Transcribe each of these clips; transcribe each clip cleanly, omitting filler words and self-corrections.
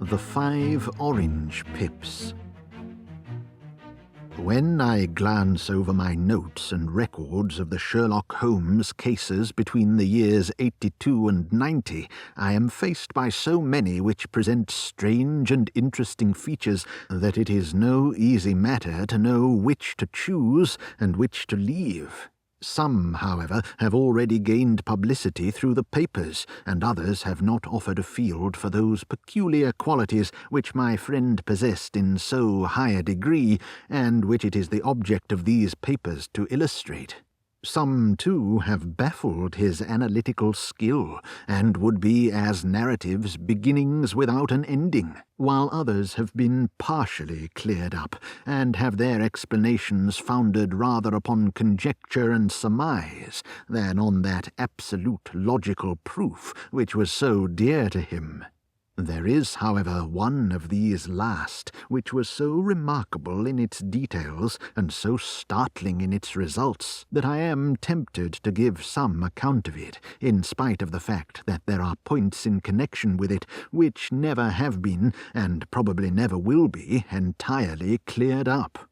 The 5 Orange Pips. When I glance over my notes and records of the Sherlock Holmes cases between the years 82 and 90, I am faced by so many which present strange and interesting features that it is no easy matter to know which to choose and which to leave. Some, however, have already gained publicity through the papers, and others have not offered a field for those peculiar qualities which my friend possessed in so high a degree, and which it is the object of these papers to illustrate. Some, too, have baffled his analytical skill, and would be as narratives beginnings without an ending, while others have been partially cleared up, and have their explanations founded rather upon conjecture and surmise than on that absolute logical proof which was so dear to him. There is, however, one of these last which was so remarkable in its details and so startling in its results that I am tempted to give some account of it, in spite of the fact that there are points in connection with it which never have been, and probably never will be, entirely cleared up.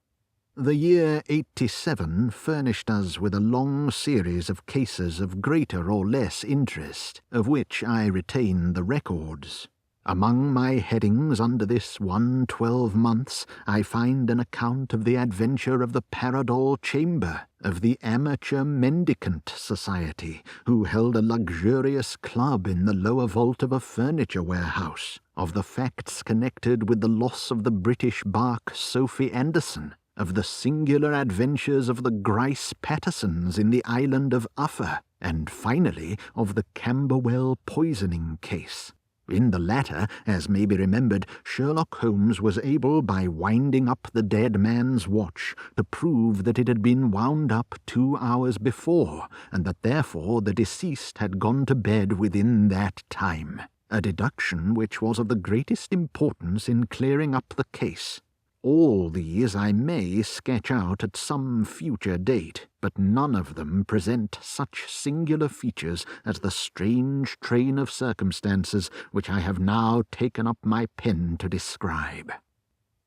The year 87 furnished us with a long series of cases of greater or less interest, of which I retain the records. Among my headings under this 12 months, I find an account of the adventure of the Paradol Chamber, of the Amateur Mendicant Society, who held a luxurious club in the lower vault of a furniture warehouse, of the facts connected with the loss of the British bark Sophie Anderson, of the singular adventures of the Grice Pattersons in the island of Uffa, and finally of the Camberwell poisoning case. In the latter, as may be remembered, Sherlock Holmes was able, by winding up the dead man's watch, to prove that it had been wound up 2 hours before, and that therefore the deceased had gone to bed within that time, a deduction which was of the greatest importance in clearing up the case. All these I may sketch out at some future date, but none of them present such singular features as the strange train of circumstances which I have now taken up my pen to describe.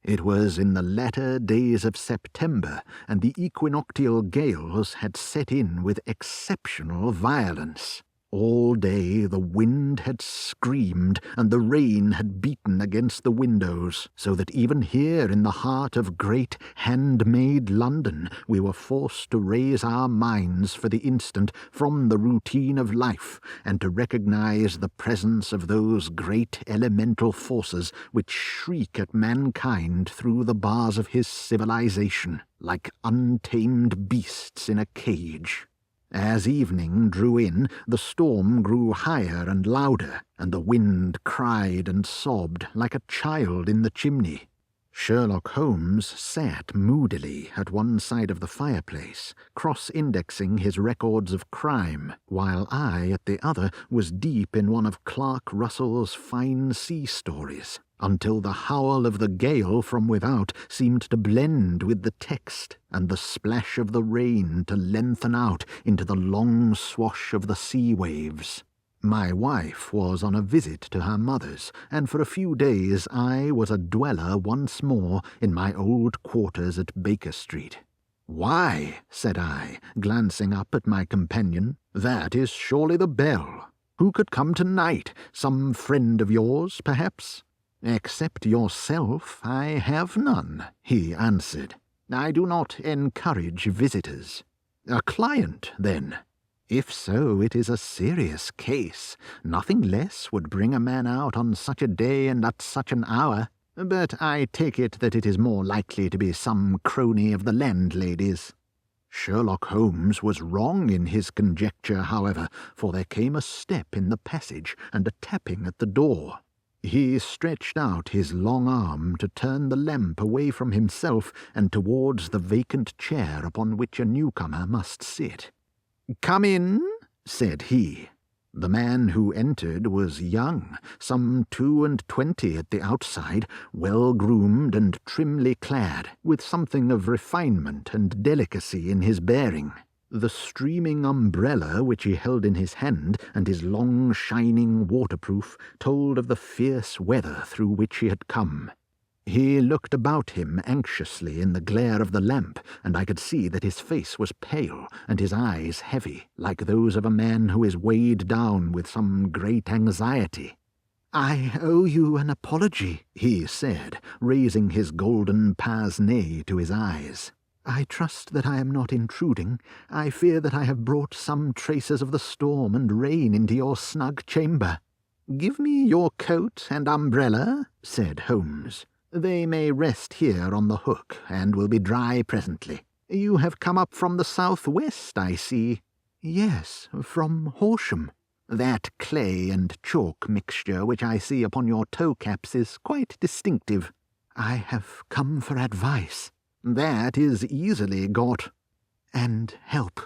It was in the latter days of September, and the equinoctial gales had set in with exceptional violence. All day the wind had screamed, and the rain had beaten against the windows, so that even here in the heart of great handmade London we were forced to raise our minds for the instant from the routine of life, and to recognize the presence of those great elemental forces which shriek at mankind through the bars of his civilization, like untamed beasts in a cage. As evening drew in, the storm grew higher and louder, and the wind cried and sobbed like a child in the chimney. Sherlock Holmes sat moodily at one side of the fireplace, cross-indexing his records of crime, while I, at the other, was deep in one of Clark Russell's fine sea stories, until the howl of the gale from without seemed to blend with the text, and the splash of the rain to lengthen out into the long swash of the sea waves. My wife was on a visit to her mother's, and for a few days I was a dweller once more in my old quarters at Baker Street. "Why," said I, glancing up at my companion, "that is surely the bell. Who could come tonight? Some friend of yours, perhaps?" "Except yourself, I have none," he answered. "I do not encourage visitors." "A client, then?" "If so, it is a serious case. Nothing less would bring a man out on such a day and at such an hour. But I take it that it is more likely to be some crony of the landlady's." Sherlock Holmes was wrong in his conjecture, however, for there came a step in the passage and a tapping at the door. He stretched out his long arm to turn the lamp away from himself and towards the vacant chair upon which a newcomer must sit. "Come in," said he. The man who entered was young, some 22 at the outside, well-groomed and trimly clad, with something of refinement and delicacy in his bearing. The streaming umbrella which he held in his hand, and his long, shining waterproof, told of the fierce weather through which he had come. He looked about him anxiously in the glare of the lamp, and I could see that his face was pale, and his eyes heavy, like those of a man who is weighed down with some great anxiety. "I owe you an apology," he said, raising his golden pince-nez to his eyes. "I trust that I am not intruding. I fear that I have brought some traces of the storm and rain into your snug chamber." "Give me your coat and umbrella," said Holmes. "They may rest here on the hook, and will be dry presently. You have come up from the south-west, I see." "Yes, from Horsham." "That clay and chalk mixture which I see upon your toe-caps is quite distinctive." "I have come for advice." "That is easily got." "And help."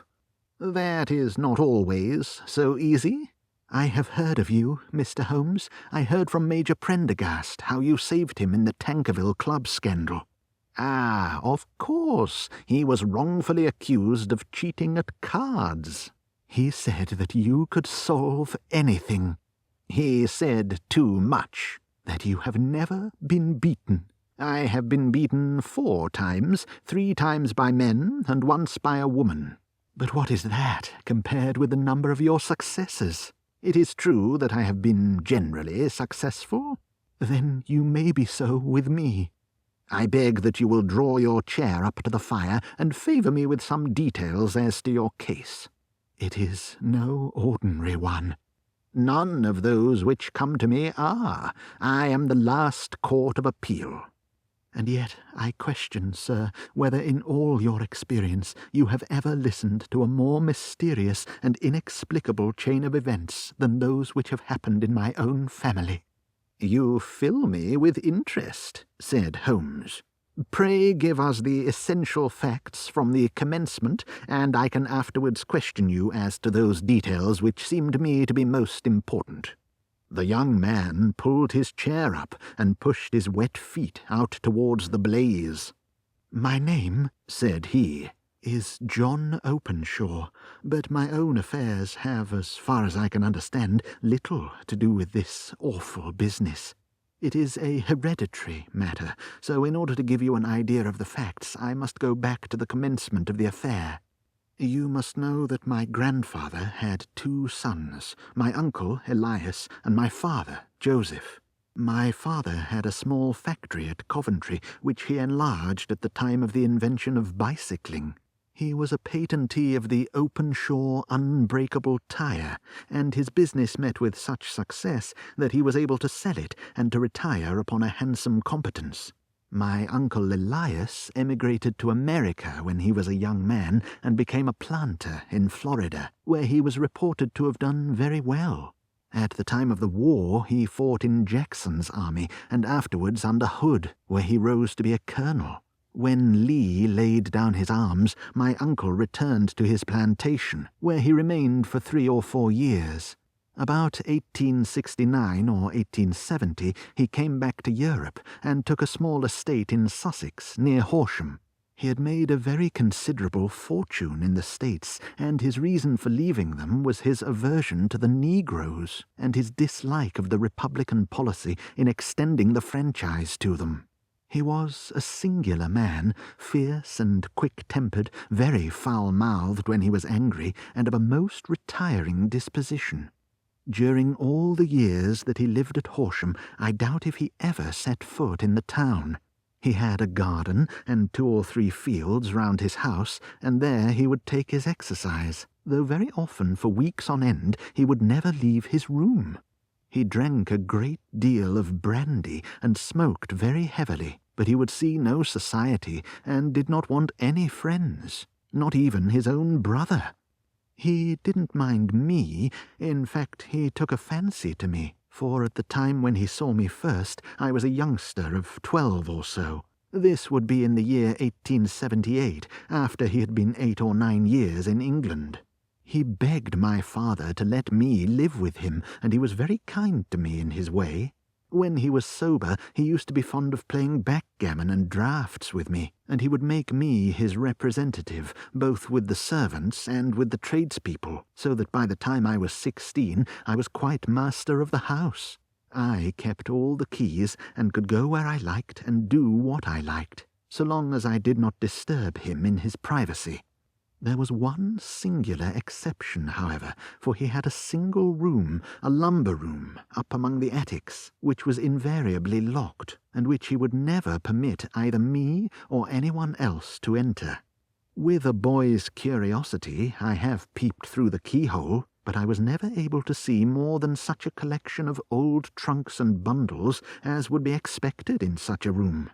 "That is not always so easy." "I have heard of you, Mr. Holmes. I heard from Major Prendergast how you saved him in the Tankerville Club scandal." "Ah, of course. He was wrongfully accused of cheating at cards." "He said that you could solve anything." "He said too much." "That you have never been beaten." "I have been beaten 4 times, 3 times by men, and once by a woman." "But what is that compared with the number of your successes?" "It is true that I have been generally successful." "Then you may be so with me." "I beg that you will draw your chair up to the fire and favour me with some details as to your case." "It is no ordinary one." "None of those which come to me are. I am the last court of appeal." "And yet I question, sir, whether in all your experience you have ever listened to a more mysterious and inexplicable chain of events than those which have happened in my own family." "You fill me with interest," said Holmes. "Pray give us the essential facts from the commencement, and I can afterwards question you as to those details which seem to me to be most important." The young man pulled his chair up and pushed his wet feet out towards the blaze. "My name," said he, "is John Openshaw, but my own affairs have, as far as I can understand, little to do with this awful business. It is a hereditary matter, so in order to give you an idea of the facts, I must go back to the commencement of the affair. You must know that my grandfather had 2 sons, my uncle Elias and my father Joseph. My father had a small factory at Coventry, which he enlarged at the time of the invention of bicycling. He was a patentee of the Openshaw unbreakable tire, and his business met with such success that he was able to sell it and to retire upon a handsome competence. My uncle Elias emigrated to America when he was a young man and became a planter in Florida, where he was reported to have done very well. At the time of the war he fought in Jackson's army, and afterwards under Hood, where he rose to be a colonel. When Lee laid down his arms, my uncle returned to his plantation, where he remained for 3 or 4 years. About 1869 or 1870 he came back to Europe and took a small estate in Sussex near Horsham. He had made a very considerable fortune in the States, and his reason for leaving them was his aversion to the Negroes and his dislike of the Republican policy in extending the franchise to them. He was a singular man, fierce and quick-tempered, very foul-mouthed when he was angry, and of a most retiring disposition. During all the years that he lived at Horsham, I doubt if he ever set foot in the town. He had a garden and 2 or 3 fields round his house, and there he would take his exercise, though very often for weeks on end he would never leave his room. He drank a great deal of brandy and smoked very heavily, but he would see no society and did not want any friends, not even his own brother. He didn't mind me. In fact, he took a fancy to me, for at the time when he saw me first, I was a youngster of 12 or so. This would be in the year 1878, after he had been 8 or 9 years in England. He begged my father to let me live with him, and he was very kind to me in his way. When he was sober, he used to be fond of playing backgammon and draughts with me, and he would make me his representative, both with the servants and with the tradespeople, so that by the time I was 16, I was quite master of the house. I kept all the keys, and could go where I liked and do what I liked, so long as I did not disturb him in his privacy. There was one singular exception, however, for he had a single room, a lumber room, up among the attics, which was invariably locked, and which he would never permit either me or anyone else to enter. With a boy's curiosity, I have peeped through the keyhole, but I was never able to see more than such a collection of old trunks and bundles as would be expected in such a room.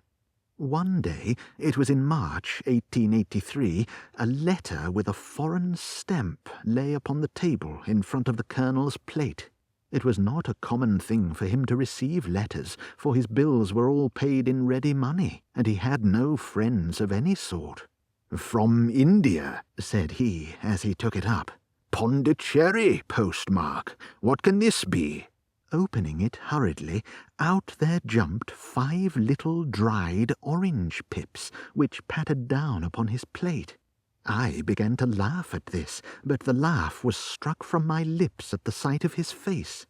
One day, it was in March 1883, a letter with a foreign stamp lay upon the table in front of the Colonel's plate. It was not a common thing for him to receive letters, for his bills were all paid in ready money, and he had no friends of any sort. "From India," said he, as he took it up. "Pondicherry postmark. What can this be?" Opening it hurriedly, out there jumped 5 little dried orange pips, which pattered down upon his plate. I began to laugh at this, but the laugh was struck from my lips at the sight of his face.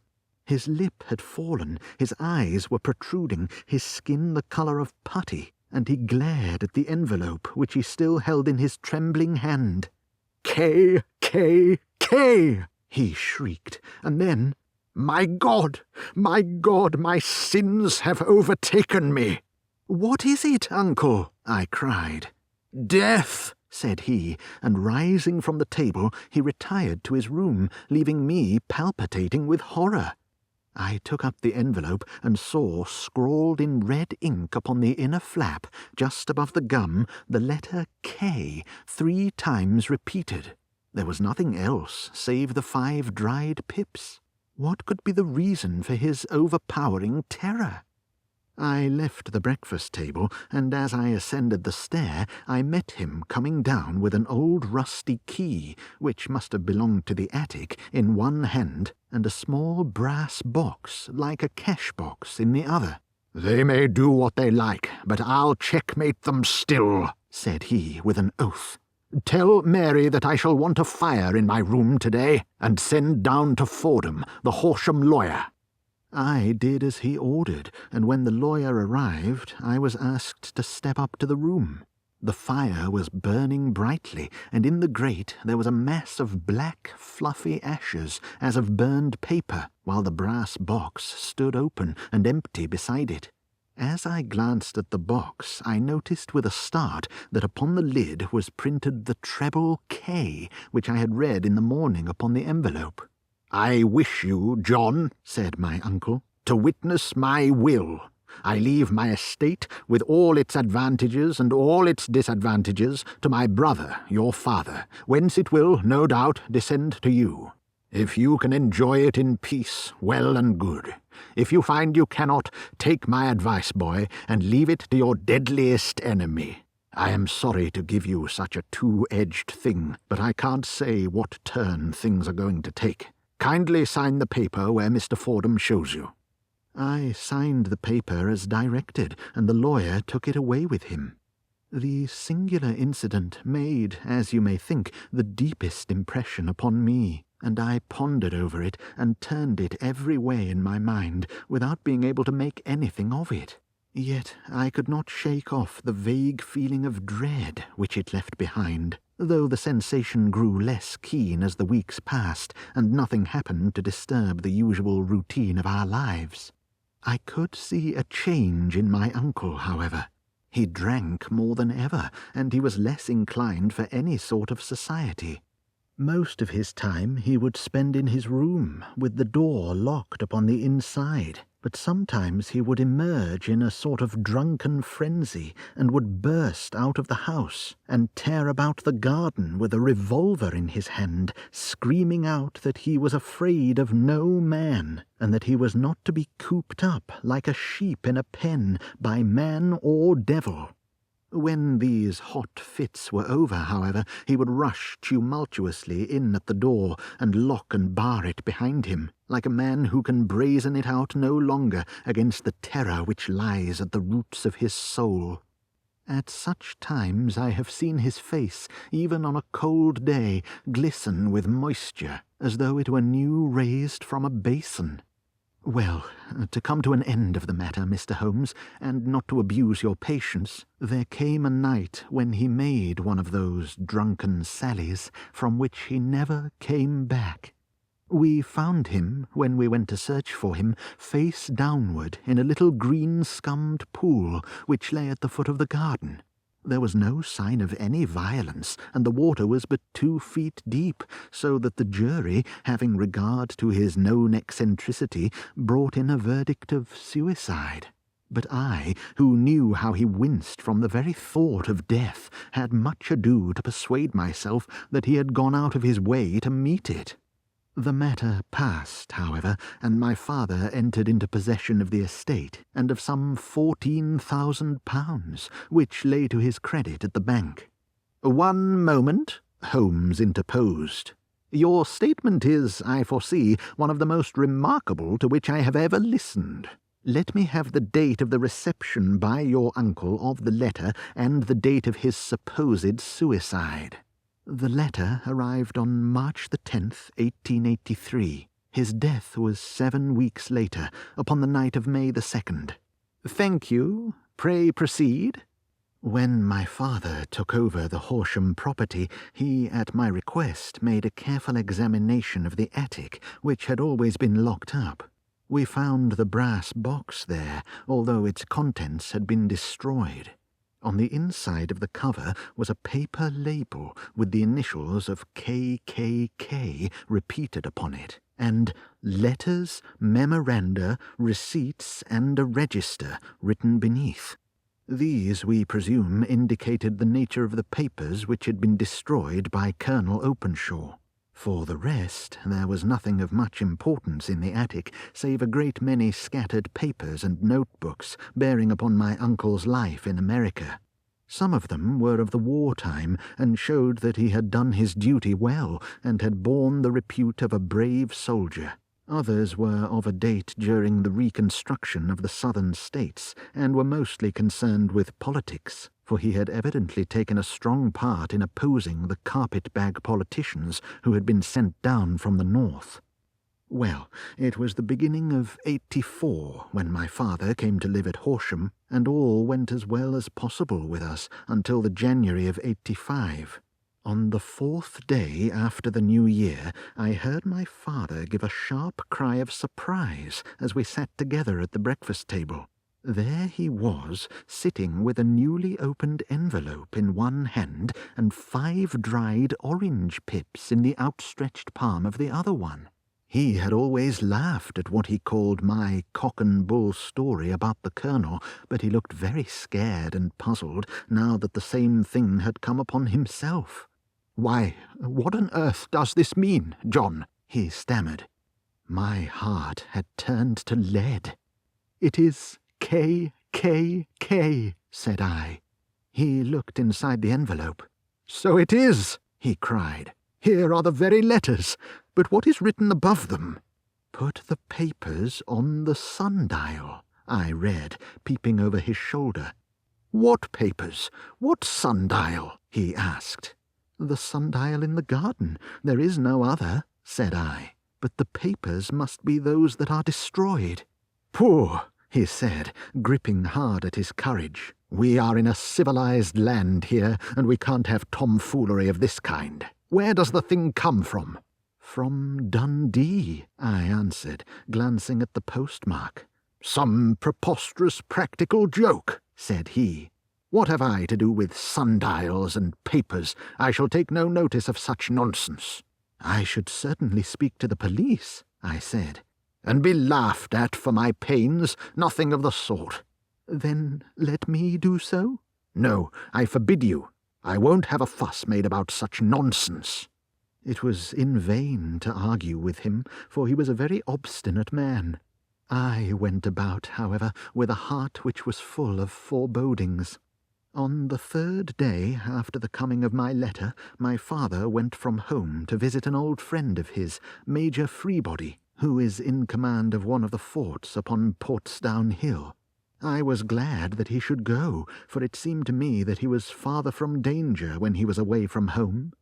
His lip had fallen, his eyes were protruding, his skin the colour of putty, and he glared at the envelope which he still held in his trembling hand. "K, K, K!" he shrieked, and then, my God, my sins have overtaken me." "What is it, uncle?" I cried. "Death," said he, and rising from the table, he retired to his room, leaving me palpitating with horror. I took up the envelope and saw, scrawled in red ink upon the inner flap, just above the gum, the letter K, 3 times repeated. There was nothing else save the 5 dried pips. What could be the reason for his overpowering terror? I left the breakfast table, and as I ascended the stair, I met him coming down with an old rusty key, which must have belonged to the attic, in one hand, and a small brass box, like a cash-box, in the other. "They may do what they like, but I'll checkmate them still," said he with an oath. "Tell Mary that I shall want a fire in my room today, and send down to Fordham, the Horsham lawyer." I did as he ordered, and when the lawyer arrived, I was asked to step up to the room. The fire was burning brightly, and in the grate there was a mass of black, fluffy ashes, as of burned paper, while the brass box stood open and empty beside it. As I glanced at the box, I noticed with a start that upon the lid was printed the treble K, which I had read in the morning upon the envelope. "I wish you, John," said my uncle, "to witness my will. I leave my estate, with all its advantages and all its disadvantages, to my brother, your father, whence it will, no doubt, descend to you. If you can enjoy it in peace, well and good. If you find you cannot, take my advice, boy, and leave it to your deadliest enemy. I am sorry to give you such a 2-edged thing, but I can't say what turn things are going to take. Kindly sign the paper where Mr. Fordham shows you." I signed the paper as directed, and the lawyer took it away with him. The singular incident made, as you may think, the deepest impression upon me, and I pondered over it and turned it every way in my mind, without being able to make anything of it. Yet I could not shake off the vague feeling of dread which it left behind, though the sensation grew less keen as the weeks passed, and nothing happened to disturb the usual routine of our lives. I could see a change in my uncle, however. He drank more than ever, and he was less inclined for any sort of society. Most of his time he would spend in his room, with the door locked upon the inside, but sometimes he would emerge in a sort of drunken frenzy, and would burst out of the house, and tear about the garden with a revolver in his hand, screaming out that he was afraid of no man, and that he was not to be cooped up like a sheep in a pen by man or devil. When these hot fits were over, however, he would rush tumultuously in at the door and lock and bar it behind him, like a man who can brazen it out no longer against the terror which lies at the roots of his soul. At such times I have seen his face, even on a cold day, glisten with moisture, as though it were new raised from a basin. Well, to come to an end of the matter, Mr. Holmes, and not to abuse your patience, there came a night when he made one of those drunken sallies from which he never came back. We found him, when we went to search for him, face downward in a little green-scummed pool which lay at the foot of the garden. There was no sign of any violence, and the water was but 2 feet deep, so that the jury, having regard to his known eccentricity, brought in a verdict of suicide. But I, who knew how he winced from the very thought of death, had much ado to persuade myself that he had gone out of his way to meet it. The matter passed, however, and my father entered into possession of the estate, and of some £14,000, which lay to his credit at the bank. "One moment," Holmes interposed. "Your statement is, I foresee, one of the most remarkable to which I have ever listened. Let me have the date of the reception by your uncle of the letter, and the date of his supposed suicide." The letter arrived on March the 10th, 1883. His death was 7 weeks later, upon the night of May the 2nd. "Thank you. Pray proceed." When my father took over the Horsham property, he, at my request, made a careful examination of the attic, which had always been locked up. We found the brass box there, although its contents had been destroyed. On the inside of the cover was a paper label with the initials of KKK repeated upon it, and letters, memoranda, receipts, and a register written beneath. These, we presume, indicated the nature of the papers which had been destroyed by Colonel Openshaw. For the rest, there was nothing of much importance in the attic, save a great many scattered papers and notebooks bearing upon my uncle's life in America. Some of them were of the war-time, and showed that he had done his duty well, and had borne the repute of a brave soldier. Others were of a date during the reconstruction of the southern states, and were mostly concerned with politics, for he had evidently taken a strong part in opposing the carpet-bag politicians who had been sent down from the north. Well, it was the beginning of '84 when my father came to live at Horsham, and all went as well as possible with us until the January of '85. On the 4th day after the New Year, I heard my father give a sharp cry of surprise as we sat together at the breakfast table. There he was, sitting with a newly opened envelope in one hand and 5 dried orange pips in the outstretched palm of the other one. He had always laughed at what he called my cock and bull story about the colonel, but he looked very scared and puzzled now that the same thing had come upon himself. "Why, what on earth does this mean, John?" he stammered. My heart had turned to lead. "It is KKK, said I. He looked inside the envelope. "So it is," he cried. "Here are the very letters, but what is written above them?" "Put the papers on the sundial," I read, peeping over his shoulder. "What papers? What sundial?" he asked. "The sundial in the garden. There is no other," said I. "But the papers must be those that are destroyed." "Pooh," he said, gripping hard at his courage. "We are in a civilized land here, and we can't have tomfoolery of this kind. Where does the thing come from?" "From Dundee," I answered, glancing at the postmark. "Some preposterous practical joke," said he. "What have I to do with sundials and papers? I shall take no notice of such nonsense." "I should certainly speak to the police," I said. "And be laughed at for my pains? Nothing of the sort." "Then let me do so?" "No, I forbid you. I won't have a fuss made about such nonsense." It was in vain to argue with him, for he was a very obstinate man. I went about, however, with a heart which was full of forebodings. On the third day after the coming of my letter, my father went from home to visit an old friend of his, Major Freebody, who is in command of one of the forts upon Portsdown Hill. I was glad that he should go, for it seemed to me that he was farther from danger when he was away from home.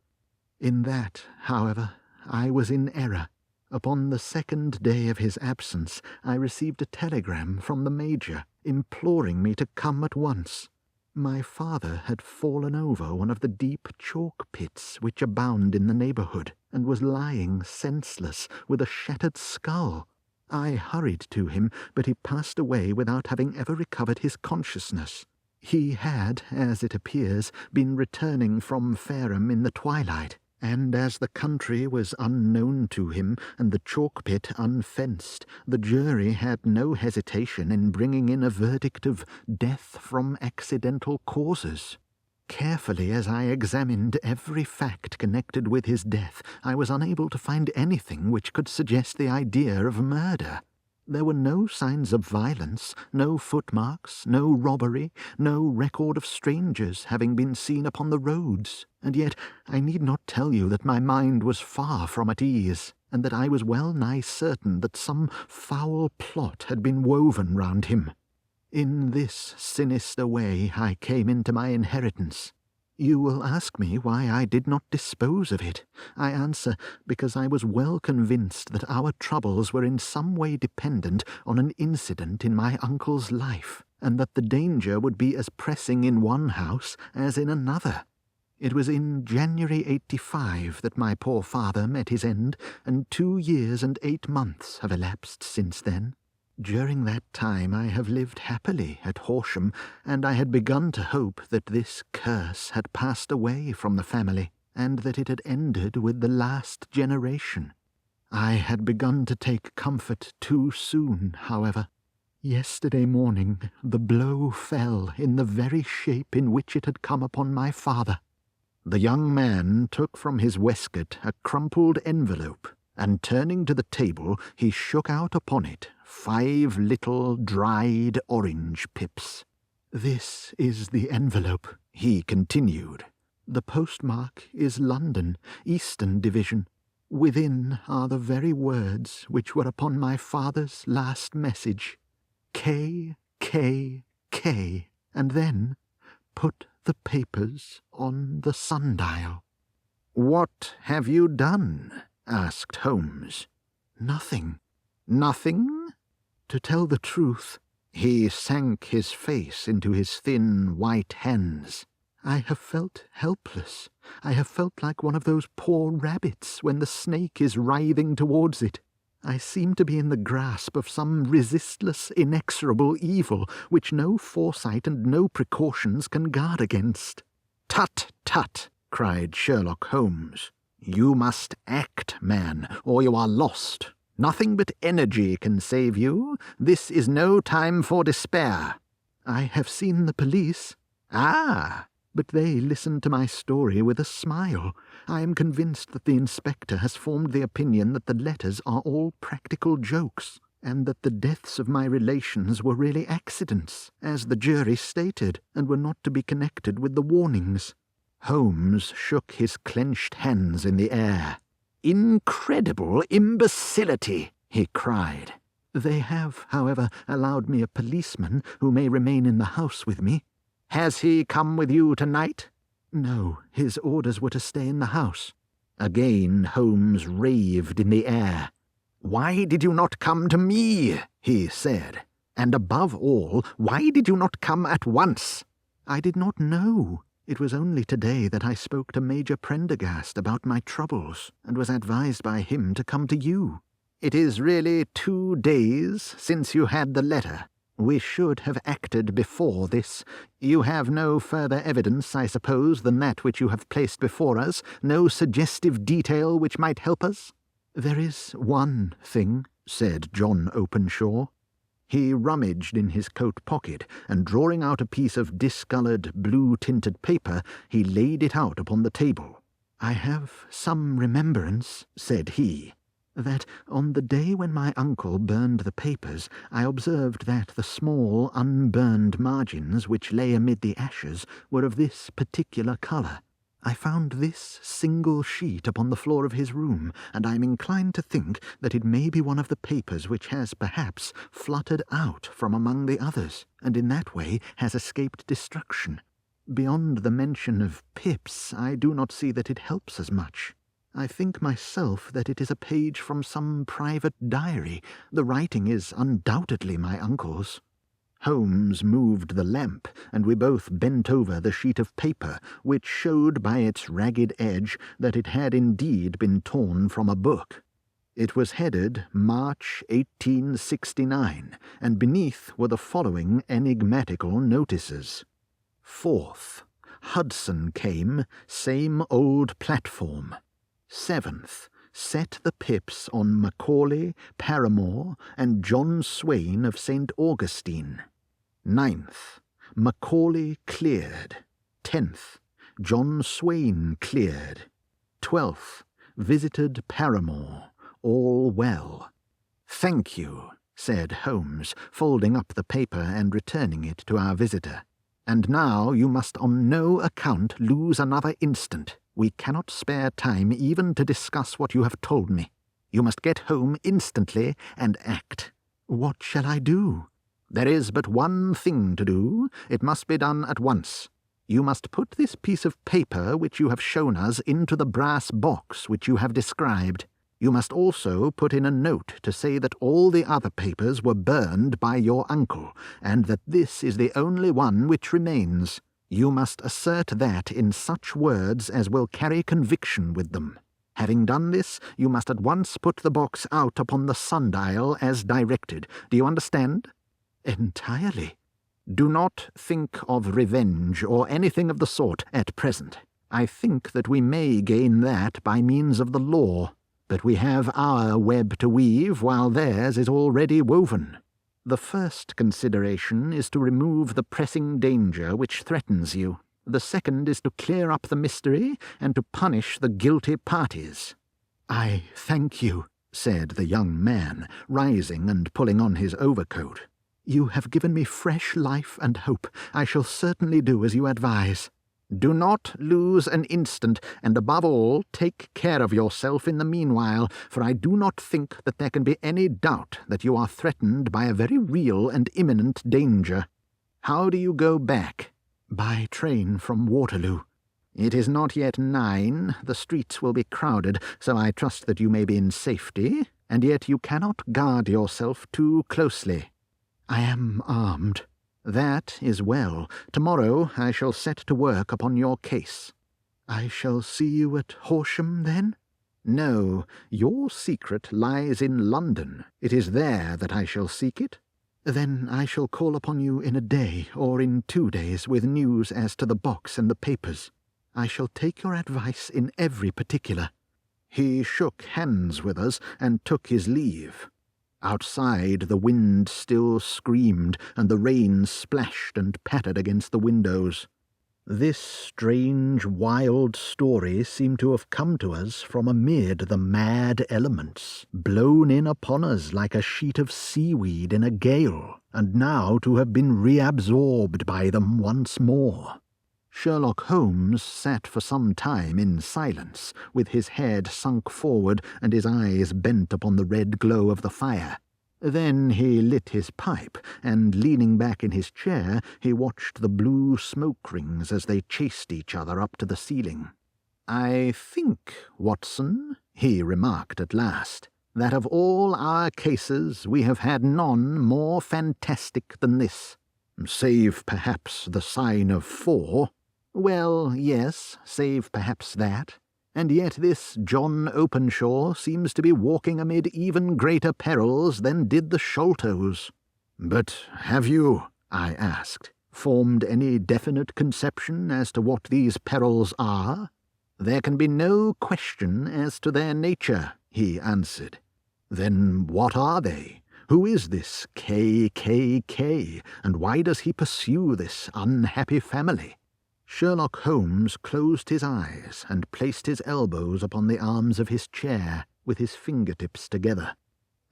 In that, however, I was in error. Upon the second day of his absence, I received a telegram from the Major, imploring me to come at once. My father had fallen over one of the deep chalk pits which abound in the neighbourhood, and was lying senseless, with a shattered skull. I hurried to him, but he passed away without having ever recovered his consciousness. He had, as it appears, been returning from Fareham in the twilight, and as the country was unknown to him and the chalk pit unfenced, the jury had no hesitation in bringing in a verdict of death from accidental causes. Carefully as I examined every fact connected with his death, I was unable to find anything which could suggest the idea of murder. There were no signs of violence, no footmarks, no robbery, no record of strangers having been seen upon the roads, and yet I need not tell you that my mind was far from at ease, and that I was well nigh certain that some foul plot had been woven round him. In this sinister way I came into my inheritance. You will ask me why I did not dispose of it. I answer, because I was well convinced that our troubles were in some way dependent on an incident in my uncle's life, and that the danger would be as pressing in one house as in another. It was in January 85 that my poor father met his end, and 2 years and 8 months have elapsed since then. During that time I have lived happily at Horsham, and I had begun to hope that this curse had passed away from the family, and that it had ended with the last generation. I had begun to take comfort too soon, however. Yesterday morning the blow fell in the very shape in which it had come upon my father. The young man took from his waistcoat a crumpled envelope, and turning to the table he shook out upon it 5 little dried orange pips. "This is the envelope," he continued. "The postmark is London, Eastern Division. Within are the very words which were upon my father's last message. K, K, K, and then put the papers on the sundial." "What have you done?" asked Holmes. "Nothing." "Nothing?" "To tell the truth," he sank his face into his thin white hands, "I have felt helpless. I have felt like one of those poor rabbits when the snake is writhing towards it. I seem to be in the grasp of some resistless, inexorable evil which no foresight and no precautions can guard against." "Tut, tut!" cried Sherlock Holmes. "You must act, man, or you are lost. Nothing but energy can save you. This is no time for despair." "I have seen the police." "Ah!" "But they listened to my story with a smile. I am convinced that the inspector has formed the opinion that the letters are all practical jokes, and that the deaths of my relations were really accidents, as the jury stated, and were not to be connected with the warnings." Holmes shook his clenched hands in the air. "Incredible imbecility!" he cried. "They have, however, allowed me a policeman who may remain in the house with me." "Has he come with you tonight?" "No, his orders were to stay in the house." Again Holmes raved in the air. "Why did you not come to me?" he said. "And above all, why did you not come at once?" "I did not know. It was only today that I spoke to Major Prendergast about my troubles, and was advised by him to come to you." "It is really 2 days since you had the letter." "We should have acted before this. You have no further evidence, I suppose, than that which you have placed before us? No suggestive detail which might help us?" "There is one thing," said John Openshaw. He rummaged in his coat pocket, and drawing out a piece of discoloured, blue-tinted paper, he laid it out upon the table. "I have some remembrance," said he. that on the day when my uncle burned the papers, I observed that the small, unburned margins which lay amid the ashes were of this particular colour. I found this single sheet upon the floor of his room, and I am inclined to think that it may be one of the papers which has, perhaps, fluttered out from among the others, and in that way has escaped destruction. Beyond the mention of pips, I do not see that it helps us much. I think myself that it is a page from some private diary. The writing is undoubtedly my uncle's." Holmes moved the lamp, and we both bent over the sheet of paper, which showed by its ragged edge that it had indeed been torn from a book. It was headed March 1869, and beneath were the following enigmatical notices. 4th. Hudson came, same old platform. 7th. Set the pips on Macaulay, Paramore, and John Swain of St. Augustine. 9th. Macaulay cleared. 10th. John Swain cleared. 12th. Visited Paramore. All well. "Thank you," said Holmes, folding up the paper and returning it to our visitor. "And now you must on no account lose another instant. We cannot spare time even to discuss what you have told me. You must get home instantly and act." "What shall I do?" "There is but one thing to do. It must be done at once. You must put this piece of paper which you have shown us into the brass box which you have described. You must also put in a note to say that all the other papers were burned by your uncle, and that this is the only one which remains. You must assert that in such words as will carry conviction with them. Having done this, you must at once put the box out upon the sundial as directed. Do you understand?" "Entirely." "Do not think of revenge or anything of the sort at present. I think that we may gain that by means of the law, but we have our web to weave while theirs is already woven. The first consideration is to remove the pressing danger which threatens you. The second is to clear up the mystery and to punish the guilty parties." "I thank you," said the young man, rising and pulling on his overcoat. "You have given me fresh life and hope. I shall certainly do as you advise." "Do not lose an instant, and above all, take care of yourself in the meanwhile, for I do not think that there can be any doubt that you are threatened by a very real and imminent danger. How do you go back?" "By train from Waterloo." "It is not yet 9. The streets will be crowded, so I trust that you may be in safety, and yet you cannot guard yourself too closely." "I am armed." "That is well. Tomorrow I shall set to work upon your case." "I shall see you at Horsham, then?" "No, your secret lies in London. It is there that I shall seek it." "Then I shall call upon you in a day or in 2 days with news as to the box and the papers. I shall take your advice in every particular." He shook hands with us and took his leave. Outside the wind still screamed, and the rain splashed and pattered against the windows. This strange, wild story seemed to have come to us from amid the mad elements, blown in upon us like a sheet of seaweed in a gale, and now to have been reabsorbed by them once more. Sherlock Holmes sat for some time in silence, with his head sunk forward and his eyes bent upon the red glow of the fire. Then he lit his pipe, and leaning back in his chair, he watched the blue smoke rings as they chased each other up to the ceiling. "I think, Watson," he remarked at last, "that of all our cases we have had none more fantastic than this. Save perhaps the sign of 4. Well, yes, save perhaps that. And yet this John Openshaw seems to be walking amid even greater perils than did the Sholtos." "But have you," I asked, "formed any definite conception as to what these perils are?" "There can be no question as to their nature," he answered. "Then what are they? Who is this K, and why does he pursue this unhappy family?" Sherlock Holmes closed his eyes and placed his elbows upon the arms of his chair. with his fingertips together.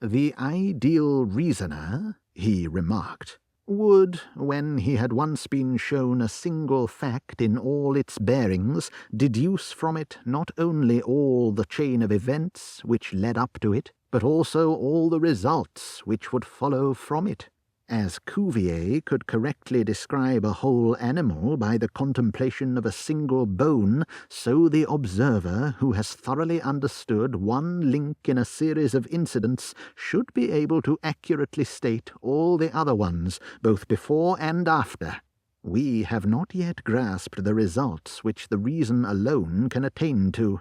The ideal reasoner, he remarked, would, when he had once been shown a single fact in all its bearings, deduce from it not only all the chain of events which led up to it, but also all the results which would follow from it. As Cuvier could correctly describe a whole animal by the contemplation of a single bone, so the observer who has thoroughly understood one link in a series of incidents should be able to accurately state all the other ones, both before and after. We have not yet grasped the results which the reason alone can attain to.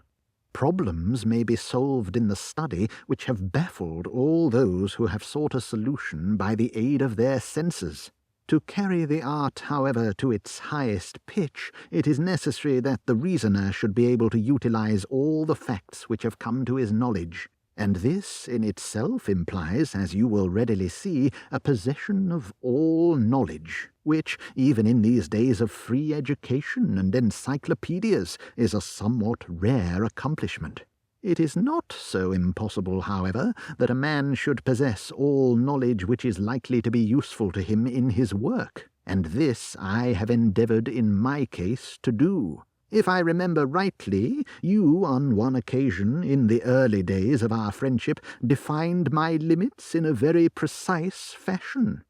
Problems may be solved in the study which have baffled all those who have sought a solution by the aid of their senses. To carry the art, however, to its highest pitch, it is necessary that the reasoner should be able to utilize all the facts which have come to his knowledge, and this in itself implies, as you will readily see, a possession of all knowledge, which, even in these days of free education and encyclopedias, is a somewhat rare accomplishment. It is not so impossible, however, that a man should possess all knowledge which is likely to be useful to him in his work, and this I have endeavoured in my case to do. If I remember rightly, you, on one occasion, in the early days of our friendship, defined my limits in a very precise fashion.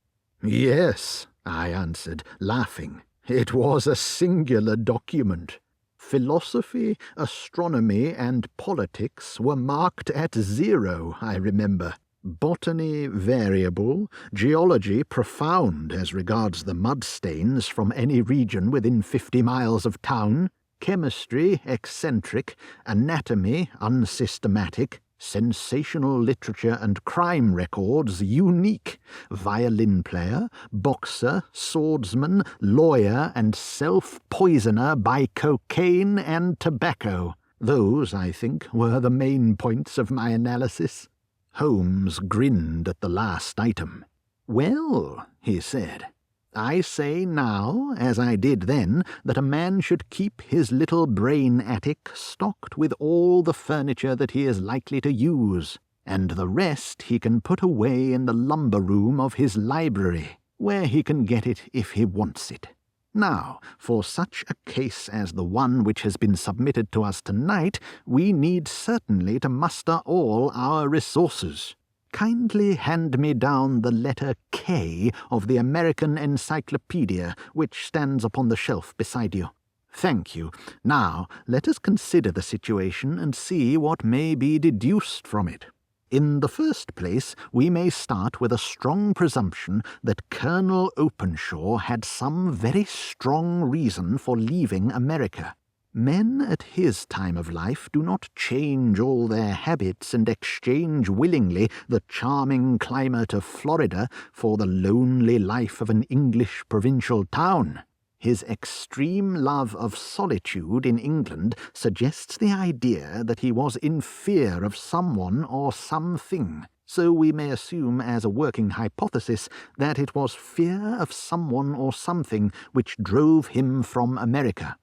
Yes, I answered, laughing. It was a singular document. Philosophy, astronomy, and politics were marked at 0, I remember. Botany variable, geology profound as regards the mud stains from any region within 50 miles of town, chemistry eccentric, anatomy unsystematic, sensational literature and crime records unique, violin player, boxer, swordsman, lawyer, and self-poisoner by cocaine and tobacco. Those, I think, were the main points of my analysis. Holmes grinned at the last item. "Well," he said, "I say now, as I did then, that a man should keep his little brain attic stocked with all the furniture that he is likely to use, and the rest he can put away in the lumber room of his library, where he can get it if he wants it. Now, for such a case as the one which has been submitted to us tonight, we need certainly to muster all our resources. Kindly hand me down the letter K of the American Encyclopedia, which stands upon the shelf beside you. Thank you. Now, let us consider the situation and see what may be deduced from it. In the first place, we may start with a strong presumption that Colonel Openshaw had some very strong reason for leaving America. Men at his time of life do not change all their habits and exchange willingly the charming climate of Florida for the lonely life of an English provincial town. His extreme love of solitude in England suggests the idea that he was in fear of someone or something, so we may assume as a working hypothesis that it was fear of someone or something which drove him from America.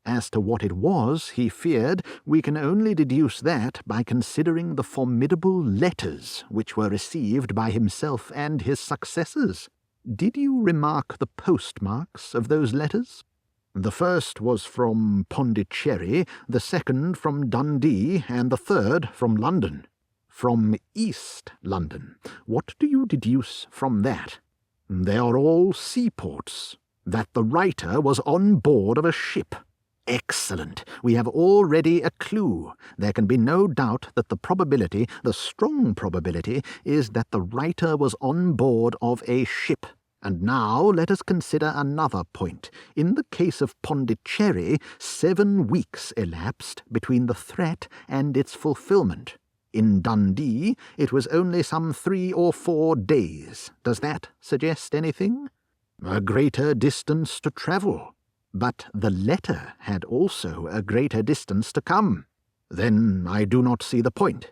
As to what it was he feared, we can only deduce that by considering the formidable letters which were received by himself and his successors. Did you remark the postmarks of those letters? The first was from Pondicherry, the second from Dundee, and the third from London. From East London. What do you deduce from that? They are all seaports. That the writer was on board of a ship. Excellent. We have already a clue. There can be no doubt that the strong probability, is that the writer was on board of a ship. And now let us consider another point. In the case of Pondicherry, 7 weeks elapsed between the threat and its fulfilment. In Dundee, it was only some 3 or 4 days. Does that suggest anything? A greater distance to travel. But the letter had also a greater distance to come. Then I do not see the point.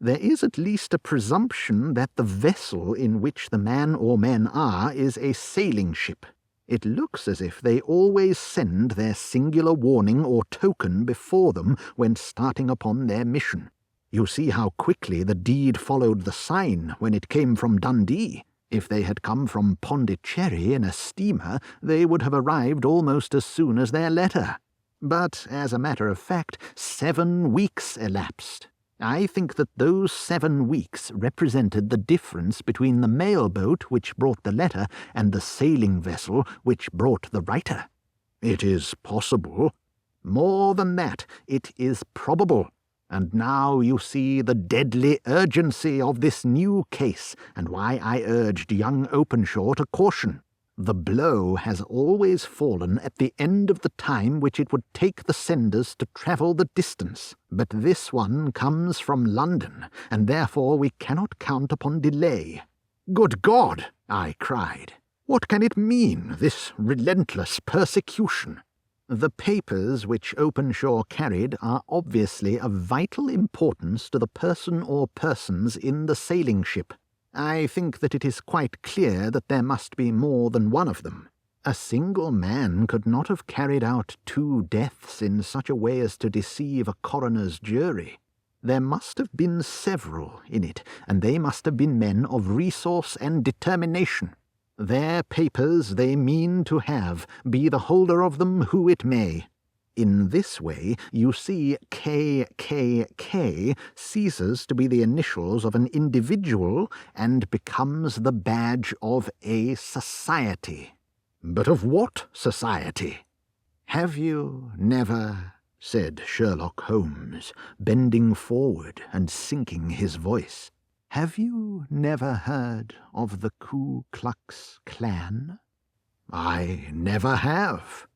There is at least a presumption that the vessel in which the man or men are is a sailing ship. It looks as if they always send their singular warning or token before them when starting upon their mission. You see how quickly the deed followed the sign when it came from Dundee. If they had come from Pondicherry in a steamer, they would have arrived almost as soon as their letter. But, as a matter of fact, 7 weeks elapsed. I think that those 7 weeks represented the difference between the mail boat which brought the letter and the sailing vessel which brought the writer. It is possible. More than that, it is probable. And now you see the deadly urgency of this new case, and why I urged young Openshaw to caution. The blow has always fallen at the end of the time which it would take the senders to travel the distance, but this one comes from London, and therefore we cannot count upon delay. Good God! I cried. What can it mean, this relentless persecution? The papers which Openshaw carried are obviously of vital importance to the person or persons in the sailing ship. I think that it is quite clear that there must be more than one of them. A single man could not have carried out 2 deaths in such a way as to deceive a coroner's jury. There must have been several in it, and they must have been men of resource and determination. Their papers they mean to have, be the holder of them who it may. In this way, you see KKK ceases to be the initials of an individual and becomes the badge of a society. But of what society? Have you never, said Sherlock Holmes, bending forward and sinking his voice, have you never heard of the Ku Klux Klan? I never have.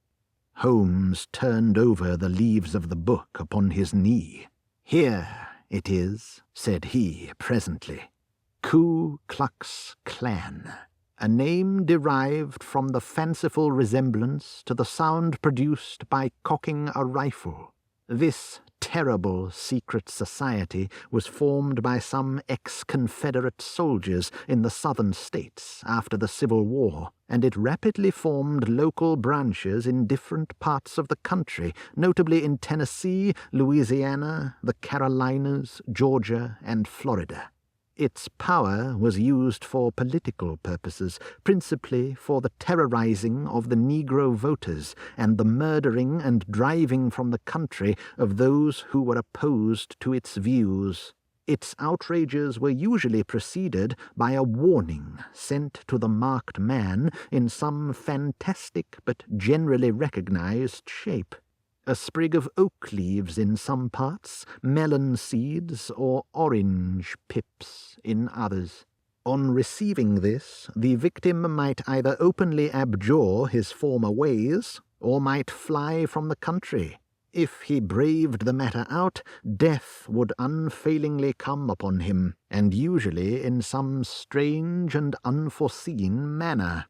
Holmes turned over the leaves of the book upon his knee. Here it is, said he presently. Ku Klux Klan, a name derived from the fanciful resemblance to the sound produced by cocking a rifle. This terrible secret society was formed by some ex-Confederate soldiers in the southern states after the Civil War, and it rapidly formed local branches in different parts of the country, notably in Tennessee, Louisiana, the Carolinas, Georgia, and Florida. Its power was used for political purposes, principally for the terrorizing of the Negro voters and the murdering and driving from the country of those who were opposed to its views. Its outrages were usually preceded by a warning sent to the marked man in some fantastic but generally recognized shape. A sprig of oak leaves in some parts, melon seeds, or orange pips in others. On receiving this, the victim might either openly abjure his former ways, or might fly from the country. If he braved the matter out, death would unfailingly come upon him, and usually in some strange and unforeseen manner.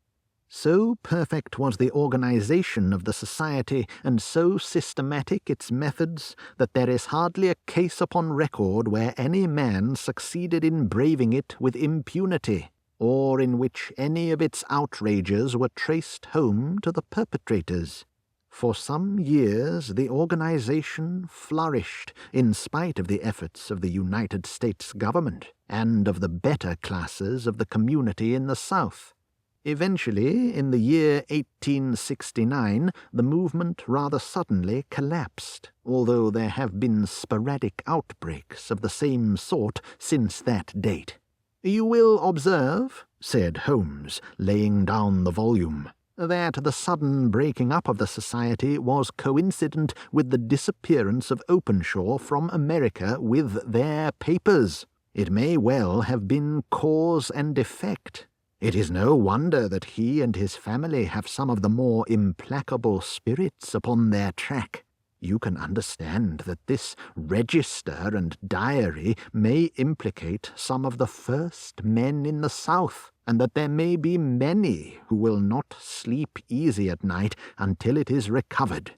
So perfect was the organization of the society, and so systematic its methods, that there is hardly a case upon record where any man succeeded in braving it with impunity, or in which any of its outrages were traced home to the perpetrators. For some years the organization flourished in spite of the efforts of the United States government and of the better classes of the community in the South. Eventually, in the year 1869, the movement rather suddenly collapsed, although there have been sporadic outbreaks of the same sort since that date. You will observe, said Holmes, laying down the volume, that the sudden breaking up of the society was coincident with the disappearance of Openshaw from America with their papers. It may well have been cause and effect. It is no wonder that he and his family have some of the more implacable spirits upon their track. You can understand that this register and diary may implicate some of the first men in the South, and that there may be many who will not sleep easy at night until it is recovered.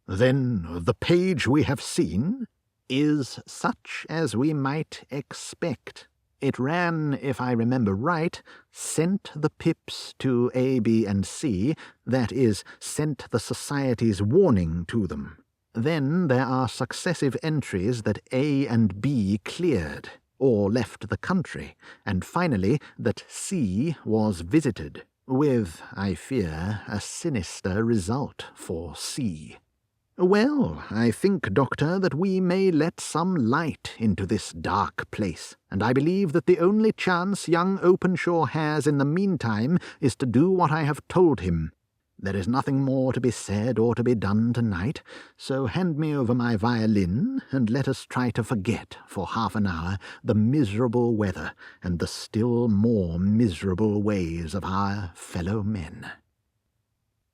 Then the page we have seen is such as we might expect. It ran, if I remember right, sent the pips to A, B, and C, that is, sent the society's warning to them. Then there are successive entries that A and B cleared, or left the country, and finally that C was visited, with, I fear, a sinister result for C. Well, I think, Doctor, that we may let some light into this dark place, and I believe that the only chance young Openshaw has in the meantime is to do what I have told him. There is nothing more to be said or to be done tonight, so hand me over my violin, and let us try to forget for half an hour the miserable weather and the still more miserable ways of our fellow men.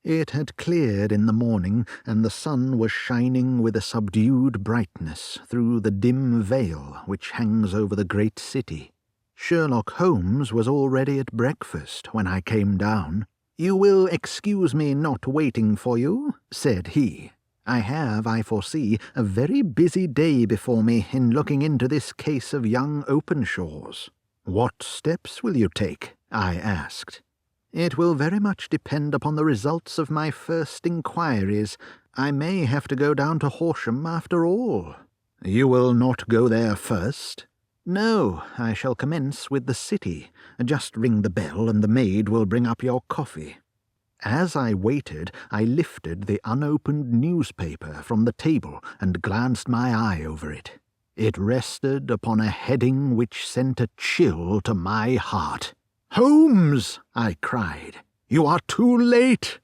It had cleared in the morning, and the sun was shining with a subdued brightness through the dim veil which hangs over the great city. Sherlock Holmes was already at breakfast when I came down. "You will excuse me not waiting for you," said he. "I have, I foresee, a very busy day before me in looking into this case of young Openshaw's." "What steps will you take?" I asked. "It will very much depend upon the results of my first inquiries. I may have to go down to Horsham after all." "You will not go there first?" "No, I shall commence with the city. Just ring the bell and the maid will bring up your coffee." As I waited, I lifted the unopened newspaper from the table and glanced my eye over it. It rested upon a heading which sent a chill to my heart. "Holmes!" I cried. "You are too late!"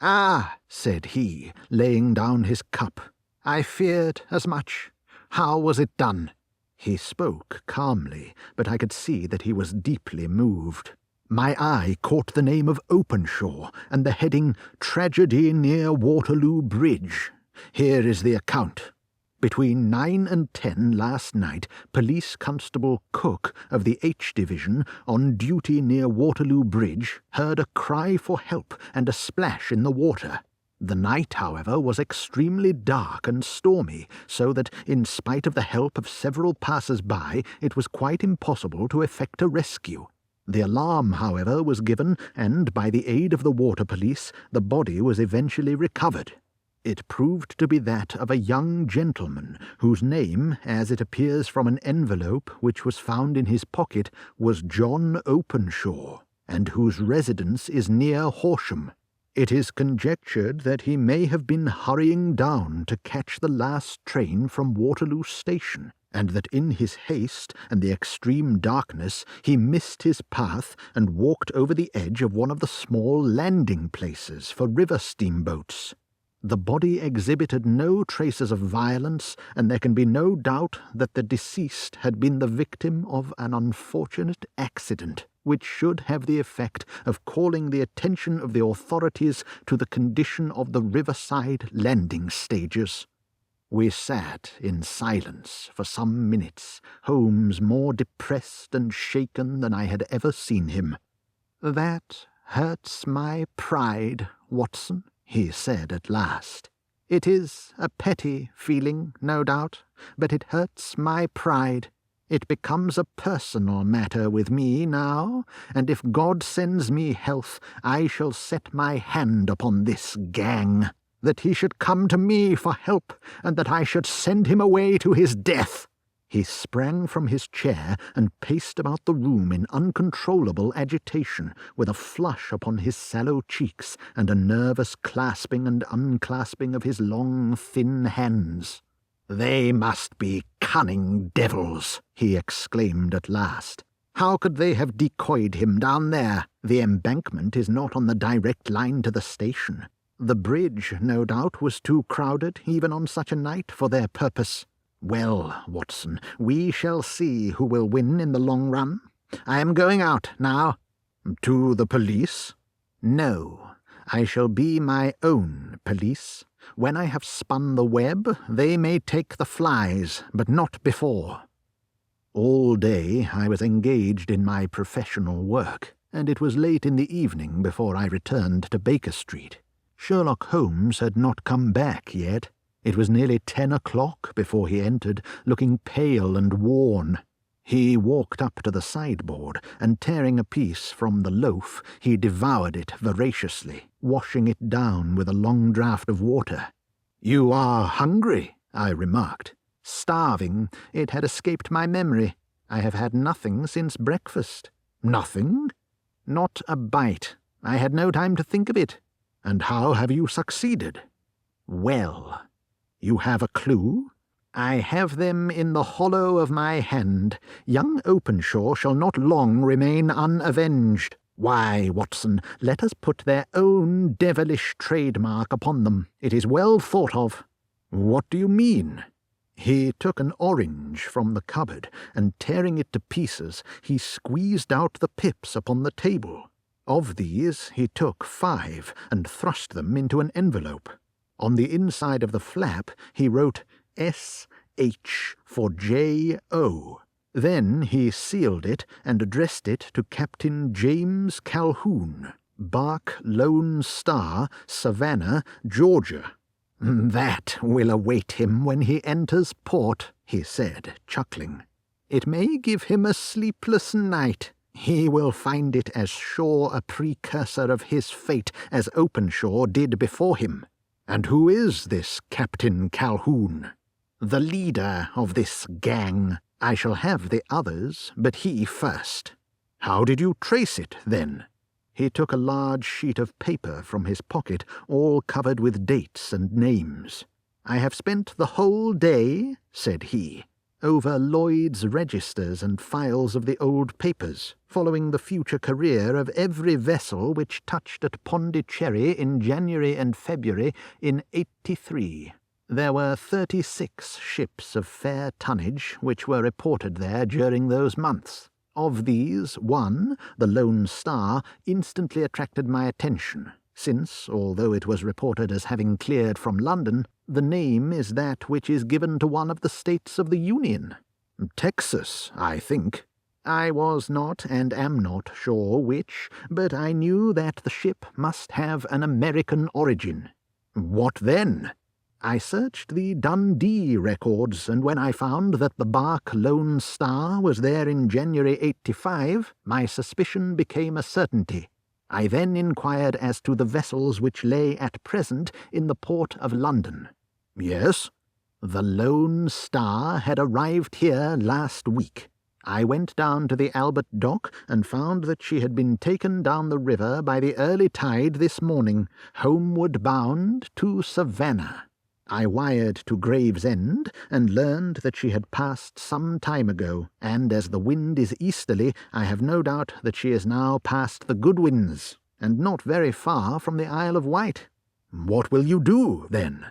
"Ah," said he, laying down his cup. "I feared as much. How was it done?" He spoke calmly, but I could see that he was deeply moved. My eye caught the name of Openshaw, and the heading, "Tragedy near Waterloo Bridge." Here is the account. Between 9 and 10 last night, Police Constable Cook of the H Division, on duty near Waterloo Bridge, heard a cry for help and a splash in the water. The night, however, was extremely dark and stormy, so that, in spite of the help of several passers-by, it was quite impossible to effect a rescue. The alarm, however, was given, and, by the aid of the water police, the body was eventually recovered. It proved to be that of a young gentleman, whose name, as it appears from an envelope which was found in his pocket, was John Openshaw, and whose residence is near Horsham. It is conjectured that he may have been hurrying down to catch the last train from Waterloo Station, and that in his haste and the extreme darkness he missed his path and walked over the edge of one of the small landing places for river steamboats. The body exhibited no traces of violence, and there can be no doubt that the deceased had been the victim of an unfortunate accident, which should have the effect of calling the attention of the authorities to the condition of the riverside landing stages. We sat in silence for some minutes, Holmes more depressed and shaken than I had ever seen him. "That hurts my pride, Watson," he said at last. "It is a petty feeling, no doubt, but it hurts my pride. It becomes a personal matter with me now, and if God sends me health, I shall set my hand upon this gang. That he should come to me for help, and that I should send him away to his death." He sprang from his chair and paced about the room in uncontrollable agitation, with a flush upon his sallow cheeks and a nervous clasping and unclasping of his long, thin hands. "They must be cunning devils," he exclaimed at last. "How could they have decoyed him down there? The embankment is not on the direct line to the station. The bridge, no doubt, was too crowded, even on such a night, for their purpose. Well, Watson, we shall see who will win in the long run. I am going out now." "To the police?" "No, I shall be my own police. When I have spun the web, they may take the flies, but not before." All day I was engaged in my professional work, and it was late in the evening before I returned to Baker Street. Sherlock Holmes had not come back yet. It was nearly 10 o'clock before he entered, looking pale and worn. He walked up to the sideboard, and tearing a piece from the loaf, he devoured it voraciously, washing it down with a long draught of water. "You are hungry," I remarked. "Starving. It had escaped my memory. I have had nothing since breakfast." "Nothing?" "Not a bite. I had no time to think of it." "And how have you succeeded?" "Well." "You have a clue?" "I have them in the hollow of my hand. Young Openshaw shall not long remain unavenged. Why, Watson, let us put their own devilish trademark upon them. It is well thought of." "What do you mean?" He took an orange from the cupboard, and tearing it to pieces, he squeezed out the pips upon the table. Of these he took 5 and thrust them into an envelope. On the inside of the flap he wrote S.H. for J.O. Then he sealed it and addressed it to Captain James Calhoun, Bark Lone Star, Savannah, Georgia. "That will await him when he enters port," he said, chuckling. "It may give him a sleepless night. He will find it as sure a precursor of his fate as Openshaw did before him." "And who is this Captain Calhoun?" "The leader of this gang. I shall have the others, but he first." "How did you trace it, then?" He took a large sheet of paper from his pocket, all covered with dates and names. "I have spent the whole day," said he, "over Lloyd's registers and files of the old papers, following the future career of every vessel which touched at Pondicherry in January and February in '83. There were 36 ships of fair tonnage which were reported there during those months. Of these, one, the Lone Star, instantly attracted my attention, since, although it was reported as having cleared from London, the name is that which is given to one of the states of the Union. Texas, I think. I was not and am not sure which, but I knew that the ship must have an American origin. What then? I searched the Dundee records, and when I found that the bark Lone Star was there in January '85, my suspicion became a certainty. I then inquired as to the vessels which lay at present in the port of London. Yes? The Lone Star had arrived here last week. I went down to the Albert Dock and found that she had been taken down the river by the early tide this morning, homeward bound to Savannah. I wired to Gravesend and learned that she had passed some time ago, and as the wind is easterly, I have no doubt that she is now past the Goodwins, and not very far from the Isle of Wight. What will you do, then?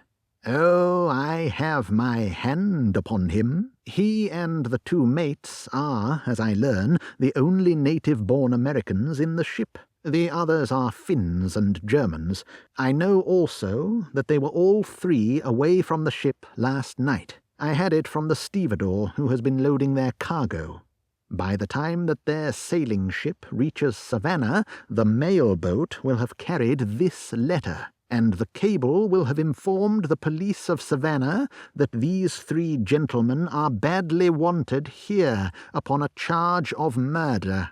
Oh, I have my hand upon him. He and the 2 mates are, as I learn, the only native-born Americans in the ship. The others are Finns and Germans. I know also that they were all 3 away from the ship last night. I had it from the stevedore who has been loading their cargo. By the time that their sailing ship reaches Savannah, the mail boat will have carried this letter, and the cable will have informed the police of Savannah that these 3 gentlemen are badly wanted here upon a charge of murder.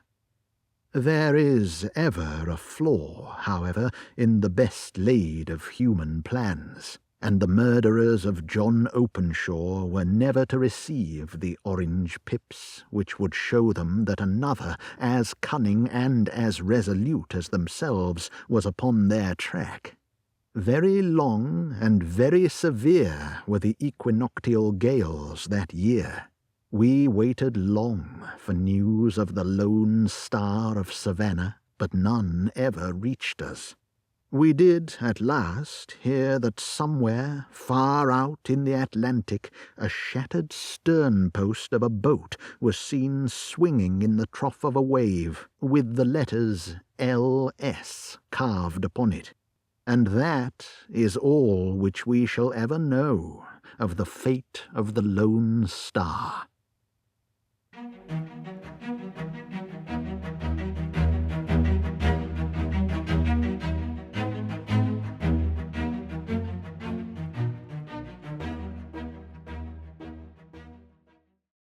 There is ever a flaw, however, in the best laid of human plans, and the murderers of John Openshaw were never to receive the orange pips which would show them that another, as cunning and as resolute as themselves, was upon their track. Very long and very severe were the equinoctial gales that year. We waited long for news of the Lone Star of Savannah, but none ever reached us. We did, at last, hear that somewhere, far out in the Atlantic, a shattered stern-post of a boat was seen swinging in the trough of a wave, with the letters L.S. carved upon it. And that is all which we shall ever know of the fate of the Lone Star.